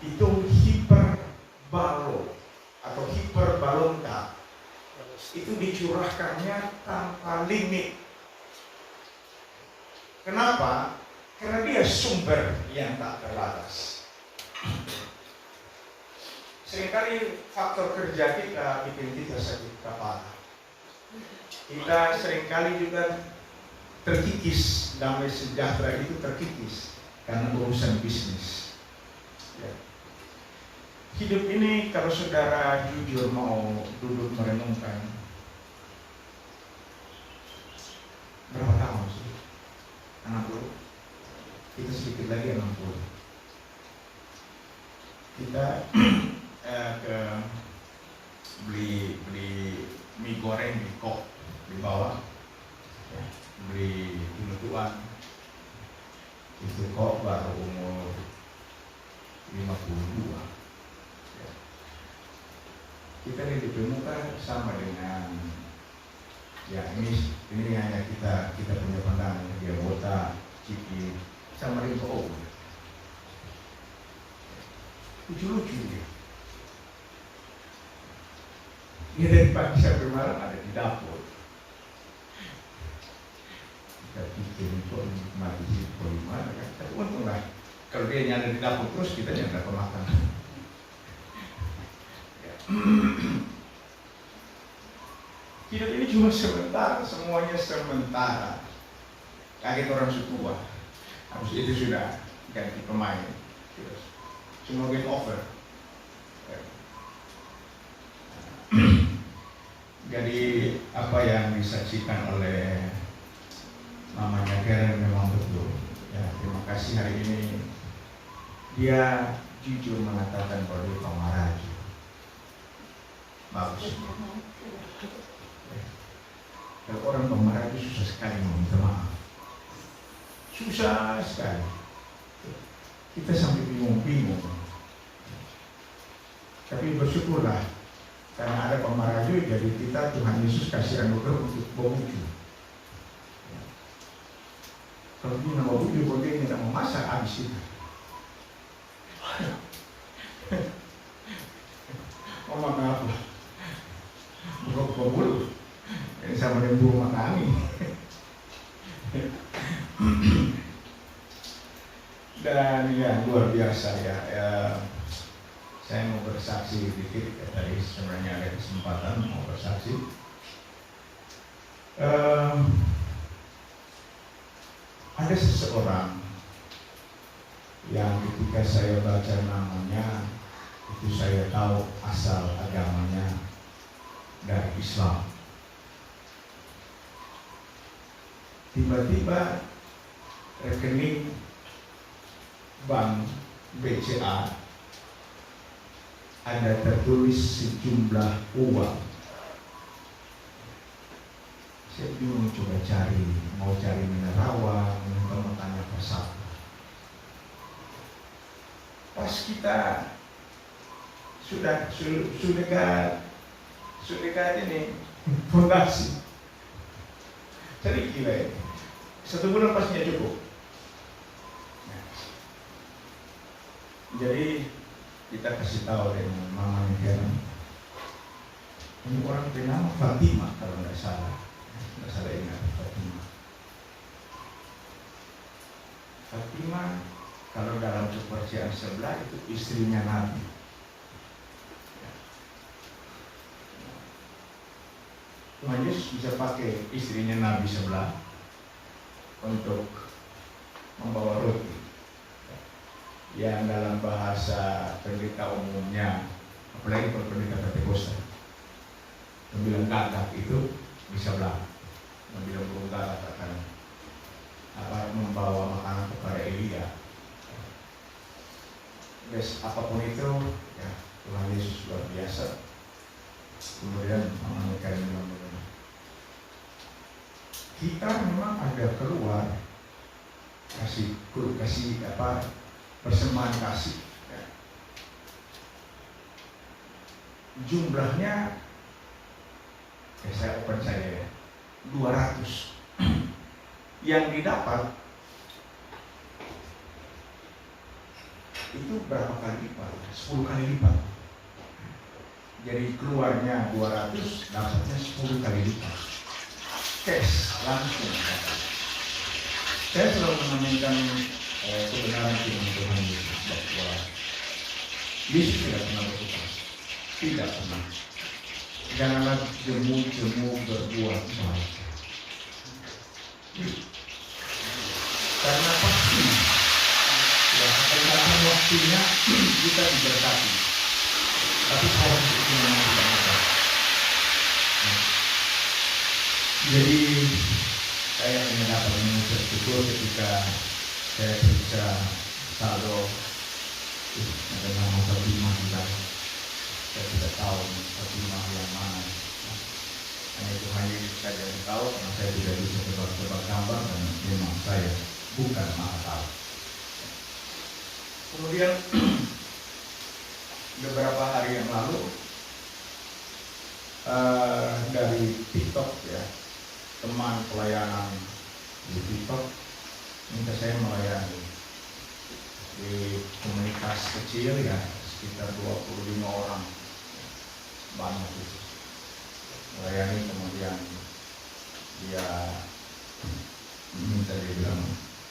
Itu hiperbalo atau hiperbalonta, itu dicurahkannya tanpa limit. Kenapa? Karena dia sumber yang tak terbatas. Seringkali faktor kerja kita bikin kita sakit kepala. Kita seringkali juga terkikis, damai sejahtera itu terkikis karena urusan bisnis. Ya. Hidup ini kalau saudara jujur mau duduk merenungkan, berapa tahun sih? 60? Kita sedikit lagi 60. Kita ke beli mie goreng di kok di bawah, ya, beli tuan itu kok baru umur 52. Ya. Kita di muka sama dengan ya ini hanya kita punya pandangan, dia botak, cipit, sama dengan kok. Lucu-lucu dia. Dia dari pagi sampai malam ada di dapur. Kita pikir kok mati sih, kok gimana kan? Tapi untunglah kalau dia nyada di dapur terus, kita yang dapat makan. Ya. Hidup ini cuma sementara, semuanya sementara. Kaget orang tua, habis itu sudah ganti pemain. Terus semua game over. Jadi apa yang disaksikan oleh mamanya Karen memang betul. Ya, terima kasih hari ini dia jujur mengatakan bahwa dia pemaraju. Bagus. Ya. Kalau orang pemaraju susah sekali meminta maaf. Susah sekali. Kita sampai bingung-bingung. Tapi bersyukurlah karena ada pemaraju, jadi kita Tuhan Yesus kasih anugerah untuk memuju. Ya. Kalau dia nama buju, dia tidak memasak habis itu. Ngomong apa? Buka mulut. Ini sama dengan burung makami. Dan ya luar biasa ya, saya mau bersaksi dikit ya, tadi sebenarnya ada kesempatan mau bersaksi. Ada seseorang yang ketika saya baca namanya itu saya tahu asal agamanya dari Islam. Tiba-tiba rekening bank BCA ada tertulis sejumlah uang. Saya bingung coba cari, mau cari menerawang, mau tanya pasal. Pas kita sudah ini fondasi. Jadi gila ya. 1 bulan pastinya cukup. Jadi kita kasih tahu dengan mamanya Karen. Ini orang bernama Fatima kalau nggak salah ingat Fatima. Fatima kalau dalam kepercayaan sebelah itu istrinya Nabi. Tuhan Yesus bisa pakai istrinya Nabi sebelah untuk membawa roti. Yang dalam bahasa pendeta umumnya, apalagi kalau pendeta Pentakosta, membilang gagak itu bisa belah, membilang burung gagak akan membawa makanan kepada Elia. Guys, apapun itu, ya Tuhan Yesus luar biasa. Kemudian mengamalkan mudah-mudahan kita memang ada keluar kasih persembahan kasih ya. Jumlahnya saya open saja ya 200 yang didapat itu berapa kali lipat? 10 kali lipat. Jadi keluarnya 200, dapatnya 10 kali lipat. Cash langsung. Saya selalu menanyakan kebenaran firman Tuhan Yesus bahwa Yesus tidak pernah berputus, tidak pernah. Janganlah jemu berbuat baik. Karena pasti ya akan datang waktunya kita diberkati. Tapi proses itu memang tidak mudah. Jadi saya hanya dapat mengucap syukur ketika saya periksa saldo ada nama Fatimah di dalam. Saya tidak tahu Fatimah yang mana. Hanya Tuhan Yesus saja yang tahu karena saya tidak bisa tebak-tebak gambar dan memang saya bukan maha tahu. Kemudian beberapa hari yang lalu dari TikTok ya, teman pelayanan di TikTok minta saya melayani di komunitas kecil ya, sekitar 25 orang, banyak itu melayani. Kemudian dia minta, dia bilang,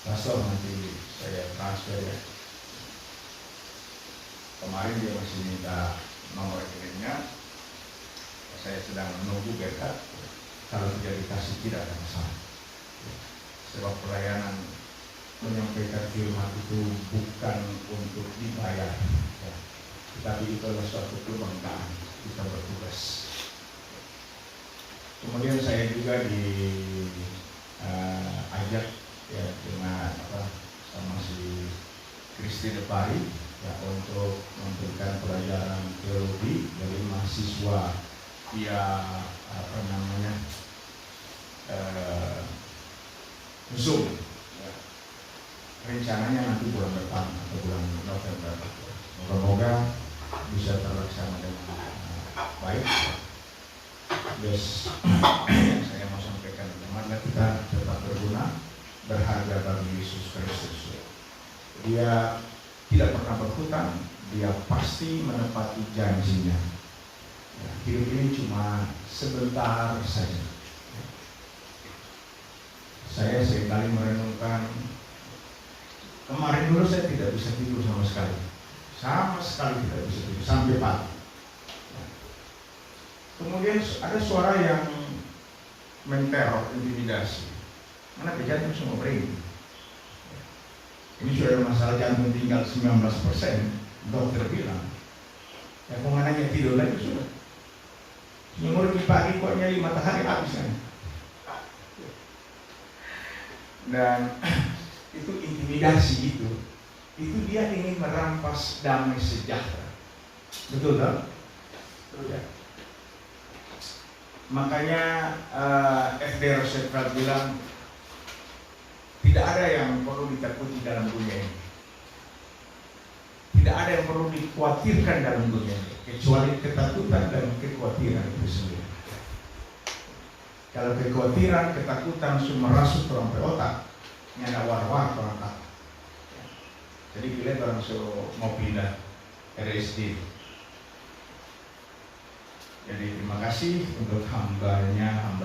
"Pastor, nanti saya transfer ya." Kemarin dia masih minta nomor rekeningnya. Saya sedang menunggu backup. Kalau tidak dikasih tidak ada masalah. Sebab pelayanan menyampaikan firman itu bukan untuk dibayar, ya. Tetapi itu adalah suatu kebanggaan kita bertugas. Kemudian saya juga diajak ya dengan sama si Christine Pari ya, untuk memberikan pelajaran teologi dari mahasiswa dia Zoom ya. Rencananya nanti bulan depan atau bulan November. Semoga bisa terlaksana dengan baik. Yes, saya mau sampaikan bagaimana kita tetap berguna, berharga bagi Yesus Kristus. Dia tidak pernah berhutang, dia pasti menepati janjinya. Ya, hidup ini cuma sebentar saja. Saya seringkali merenungkan Kemarin dulu saya tidak bisa tidur sama sekali. Sama sekali tidak bisa tidur sampai pagi. Kemudian ada suara yang menteror, intimidasi. Mana jantung semua berhenti. Ini sudah masalah jantung tinggal 19%. Dokter bilang, ya kok nanya tidur lagi sudah. Nyemur di pagi kok nyali matahari habis kan. Dan itu intimidasi itu dia ingin merampas damai sejahtera. Betul tak? Betul ya. Makanya F.D. Roosevelt bilang tidak ada yang perlu ditakuti dalam dunia ini. Tidak ada yang perlu dikhawatirkan dalam dunia ini kecuali ketakutan dan kekhawatiran itu sendiri. Kalau kekhawatiran, ketakutan semua merasuk ke sampai otak, nyana war-war orang tak. Jadi kita orang mau pindah RSD. Jadi terima kasih untuk hamba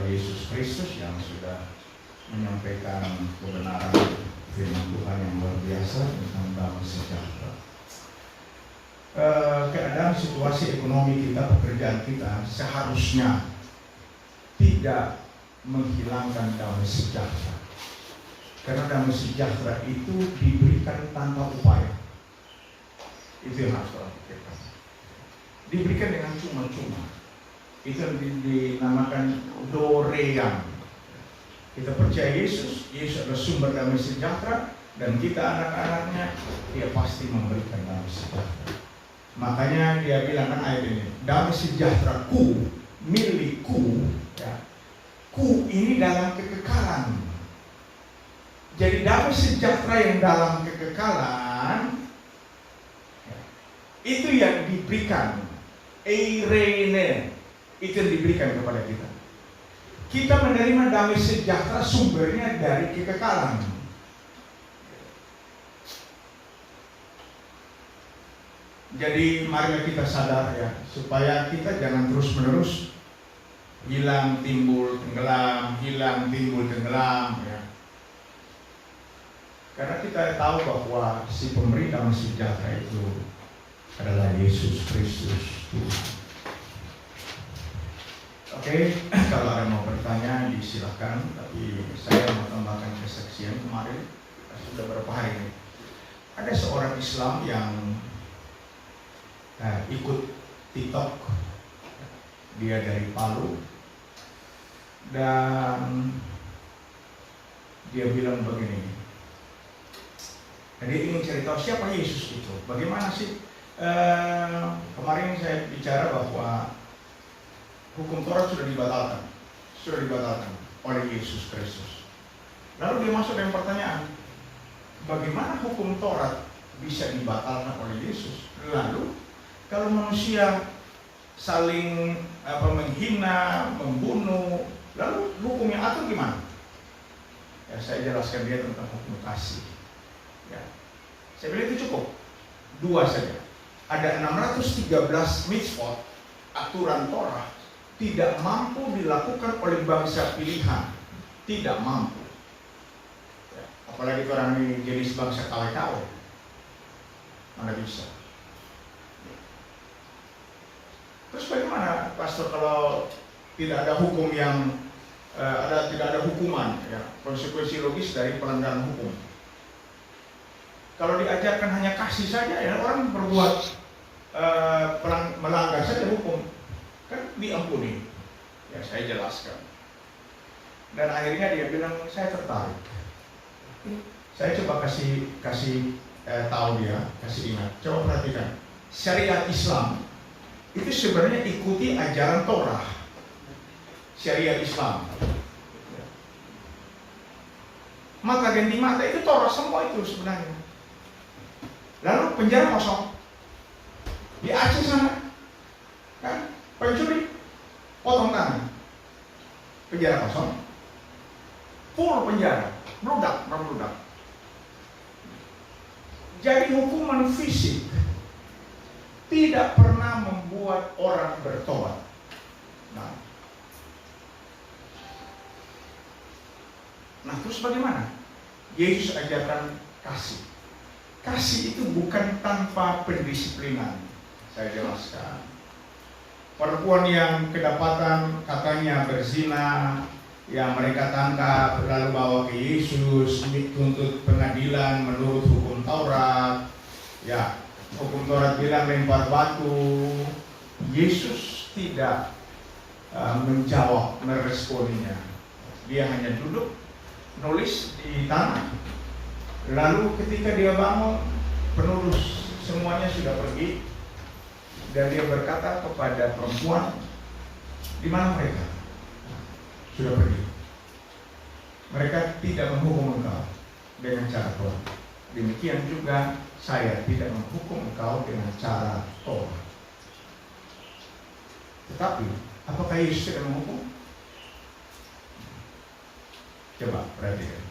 Yesus Kristus yang sudah menyampaikan kebenaran firman Tuhan yang luar biasa tentang damai sejahtera. Keadaan situasi ekonomi kita, pekerjaan kita seharusnya tidak menghilangkan damai sejahtera. Karena damai sejahtera itu diberikan tanpa upaya. Itu yang harus orang pikirkan. Diberikan dengan cuma-cuma. Itu yang dinamakan dorean. Kita percaya Yesus adalah sumber damai sejahtera, dan kita anak-anaknya, dia pasti memberikan damai sejahtera. Makanya dia bilang kan ayat ini, damai sejahtera ku, milikku, ya. Ku ini dalam kekekalan. Jadi damai sejahtera yang dalam kekekalan itu yang diberikan, eirene, itu yang diberikan kepada kita. Kita menerima damai sejahtera sumbernya dari kekekalan. Jadi mari kita sadar ya, supaya kita jangan terus-menerus hilang timbul tenggelam, hilang timbul tenggelam ya. Karena kita tahu bahwa si pemberi damai sejahtera itu adalah Yesus Kristus Tuhan. Oke, kalau ada mau bertanya silakan. Tapi saya mau tambahkan kesaksian kemarin sudah beberapa hari ini. Ada seorang Islam yang ikut TikTok. Dia dari Palu dan dia bilang begini. Jadi ingin cari tahu siapa Yesus itu. Bagaimana sih? Kemarin saya bicara bahwa hukum Taurat sudah dibatalkan oleh Yesus Kristus. Lalu dia masuk dengan pertanyaan, bagaimana hukum Taurat bisa dibatalkan oleh Yesus? Lalu kalau manusia saling menghina, membunuh, lalu hukum yang atur gimana? Ya, saya jelaskan dia tentang hukum kasih. Ya. Saya bilang itu cukup 2 saja. Ada 613 mitzvot, aturan Torah, tidak mampu dilakukan oleh bangsa pilihan. Tidak mampu ya. Apalagi orang ini jenis bangsa kawe-kawe, mana bisa. Terus bagaimana pastor kalau tidak ada hukum yang tidak ada hukuman ya, konsekuensi logis dari pelanggaran hukum? Kalau diajarkan hanya kasih saja ya, orang berbuat melanggar saja hukum kan diampuni. Ya saya jelaskan. Dan akhirnya dia bilang saya tertarik. Saya coba kasih tahu dia, kasih ingat. Coba perhatikan. Syariat Islam itu sebenarnya ikuti ajaran Torah. Syariat Islam. Mata ganti mata itu Torah semua itu sebenarnya. Lalu penjara kosong. Di Aceh sana kan pencuri potong tangan. Penjara kosong. Full penjara, meludak. Jadi hukuman fisik tidak pernah membuat orang bertobat. Nah terus bagaimana? Yesus ajarkan kasih. kasih itu bukan tanpa pendisiplinan. Saya jelaskan. Perempuan yang kedapatan katanya berzina, yang mereka tangkap lalu bawa ke Yesus, dituntut pengadilan menurut hukum Taurat. Ya, hukum Taurat bilang lempar batu. Yesus tidak menjawab, meresponinya. Dia hanya duduk, nulis di tanah. Lalu ketika dia bangun, penulis semuanya sudah pergi. Dan dia berkata kepada perempuan, di mana mereka? Sudah pergi. Mereka tidak menghukum engkau dengan cara Taurat. Demikian juga saya tidak menghukum engkau dengan cara Taurat. Tetapi, apakah Yesus tidak menghukum? Coba perhatikan.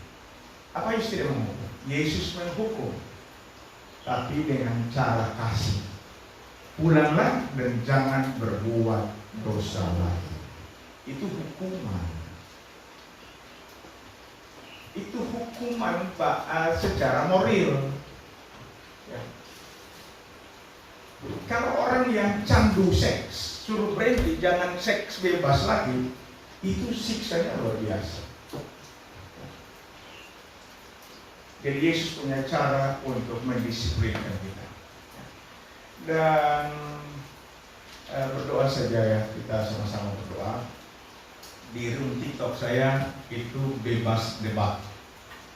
Apa Yesus tidak menghukum? Yesus menghukum, tapi dengan cara kasih. Pulanglah dan jangan berbuat dosa lagi. Itu hukuman. Itu hukuman secara moral. Ya. Kalau orang yang candu seks, suruh berhenti, jangan seks bebas lagi, itu siksanya luar biasa. Jadi Yesus punya cara untuk mendisiplinkan kita. Dan berdoa saja ya, kita sama-sama berdoa. Di room TikTok saya itu bebas debat.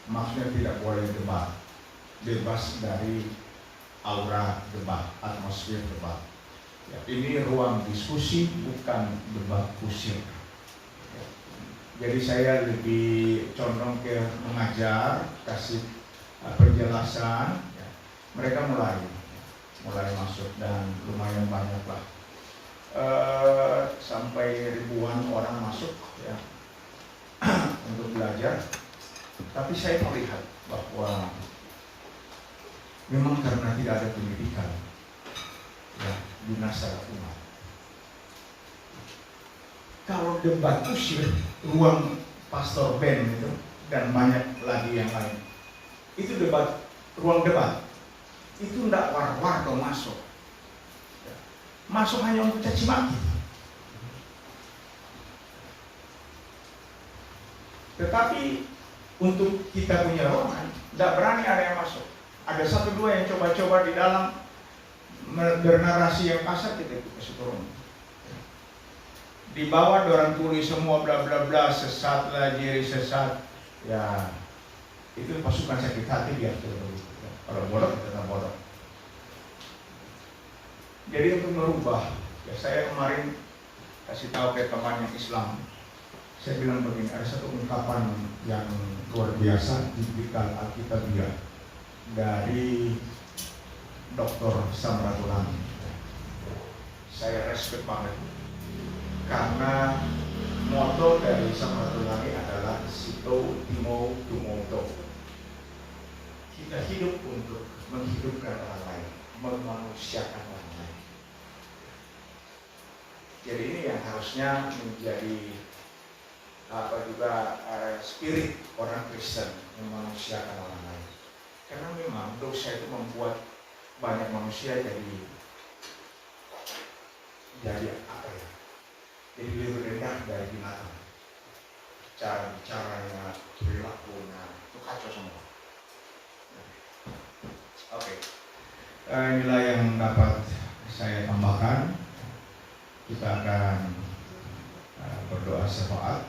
Maksudnya tidak boleh debat. Bebas dari aura debat, atmosfer debat. Ya, ini ruang diskusi, bukan debat kusir. Ya. Jadi saya lebih condong ke mengajar, kasih penjelasan. Ya. Mereka mulai masuk dan lumayan banyak lah, sampai ribuan orang masuk ya untuk belajar. Tapi saya melihat bahwa memang karena tidak ada pendidikan ya binasa secara umat. Kalau debat kusir, ruang pastor Ben itu dan banyak lagi yang lain, itu debat, ruang debat itu tidak war-war kalau masuk. Masuk hanya untuk caci maki. Tetapi untuk kita punya ruangan, tidak berani ada yang masuk. Ada satu dua yang coba-coba di dalam bernarasi yang kasar, kita kasih turun. Di bawah orang tulis semua bla bla bla, sesat lah, jadi sesat. Ya, itu pasukan sakit hati dia tuh. Kalau bodoh kita tak bodoh. Jadi untuk merubah, ya saya kemarin kasih tahu ke teman yang Islam. Saya bilang begini, ada satu ungkapan yang luar biasa tipikal Alkitabiah dari Dr. Samratulangi. Saya respect banget karena moto dari Samratulangi adalah Sito Timo Tumoto. Kita hidup untuk menghidupkan orang lain, memanusiakan orang lain. Jadi ini yang harusnya menjadi spirit orang Kristen, memanusiakan orang lain. Karena memang dosa itu membuat banyak manusia jadi apa ya? Jadi lebih rendah dari binatang. Cara bicaranya, perilakunya, itu kacau semua. Oke. Inilah yang dapat saya tambahkan. Kita akan berdoa syafaat.